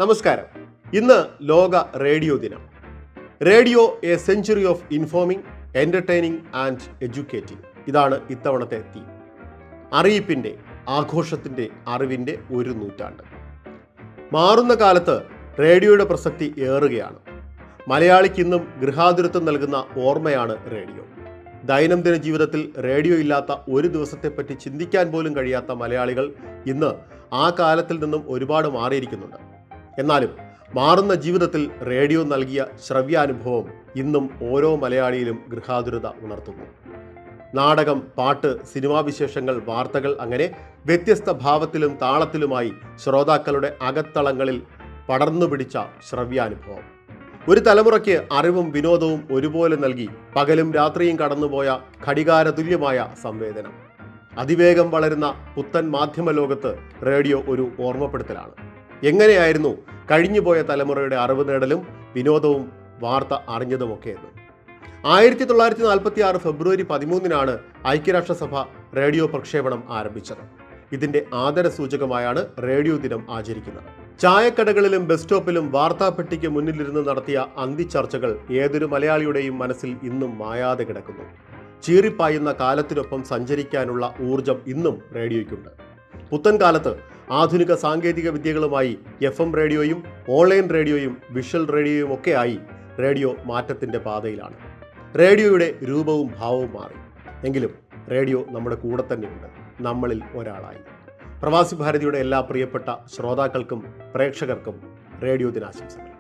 നമസ്കാരം. ഇന്ന് ലോക റേഡിയോ ദിനം. Radio A century of informing, entertaining and educating. ഇതാണ് ഇത്തവണത്തെ തീം. അറിയിപ്പിൻ്റെ, ആഘോഷത്തിൻ്റെ, അറിവിൻ്റെ ഒരു നൂറ്റാണ്ട്. മാറുന്ന കാലത്ത് റേഡിയോയുടെ പ്രസക്തി ഏറുകയാണ്. മലയാളിക്ക് ഇന്നും ഗൃഹാതുരത്വം നൽകുന്ന ഓർമ്മയാണ് റേഡിയോ. ദൈനംദിന ജീവിതത്തിൽ റേഡിയോ ഇല്ലാത്ത ഒരു ദിവസത്തെപ്പറ്റി ചിന്തിക്കാൻ പോലും കഴിയാത്ത മലയാളികൾ ഇന്ന് ആ കാലത്തിൽ നിന്നും ഒരുപാട് മാറിയിരിക്കുന്നുണ്ട്. എന്നാലും മാറുന്ന ജീവിതത്തിൽ റേഡിയോ നൽകിയ ശ്രവ്യാനുഭവം ഇന്നും ഓരോ മലയാളിയിലും ഗൃഹാതുരത ഉണർത്തുന്നു. നാടകം, പാട്ട്, സിനിമാ വിശേഷങ്ങൾ, വാർത്തകൾ, അങ്ങനെ വ്യത്യസ്ത ഭാവത്തിലും താളത്തിലുമായി ശ്രോതാക്കളുടെ അകത്തളങ്ങളിൽ പടർന്നു പിടിച്ച ശ്രവ്യാനുഭവം ഒരു തലമുറയ്ക്ക് അറിവും വിനോദവും ഒരുപോലെ നൽകി പകലും രാത്രിയും കടന്നുപോയ ഘടികാരതുല്യമായ സംവേദനം. അതിവേഗം വളരുന്ന പുത്തൻ മാധ്യമ ലോകത്ത് റേഡിയോ ഒരു ഓർമ്മപ്പെടുത്തലാണ്. എങ്ങനെയായിരുന്നു കഴിഞ്ഞുപോയ തലമുറയുടെ അറിവ് നേടലും വിനോദവും വാർത്ത അറിഞ്ഞതുമൊക്കെ എന്ന്. 1946 ഫെബ്രുവരി 13 ഐക്യരാഷ്ട്രസഭ റേഡിയോ പ്രക്ഷേപണം ആരംഭിച്ചത്. ഇതിന്റെ ആദരസൂചകമായാണ് റേഡിയോ ദിനം ആചരിക്കുന്നത്. ചായക്കടകളിലും ബസ് സ്റ്റോപ്പിലും വാർത്താപ്പെട്ടിക്ക് മുന്നിലിരുന്ന് നടത്തിയ അന്തിച്ചർച്ചകൾ ഏതൊരു മലയാളിയുടെയും മനസ്സിൽ ഇന്നും മായാതെ കിടക്കുന്നു. ചീറിപ്പായുന്ന കാലത്തിനൊപ്പം സഞ്ചരിക്കാനുള്ള ഊർജം ഇന്നും റേഡിയോയ്ക്കുണ്ട്. പുത്തൻ കാലത്ത് ആധുനിക സാങ്കേതിക വിദ്യകളുമായി FM റേഡിയോയും ഓൺലൈൻ റേഡിയോയും വിഷ്വൽ റേഡിയോയും ഒക്കെയായി റേഡിയോ മാറ്റത്തിൻ്റെ പാതയിലാണ്. റേഡിയോയുടെ രൂപവും ഭാവവും മാറി. എങ്കിലും റേഡിയോ നമ്മുടെ കൂടെ തന്നെയുണ്ട്, നമ്മളിൽ ഒരാളായി. പ്രവാസി ഭാരതിയുടെ എല്ലാ പ്രിയപ്പെട്ട ശ്രോതാക്കൾക്കും പ്രേക്ഷകർക്കും റേഡിയോ ദിനാശംസകൾ.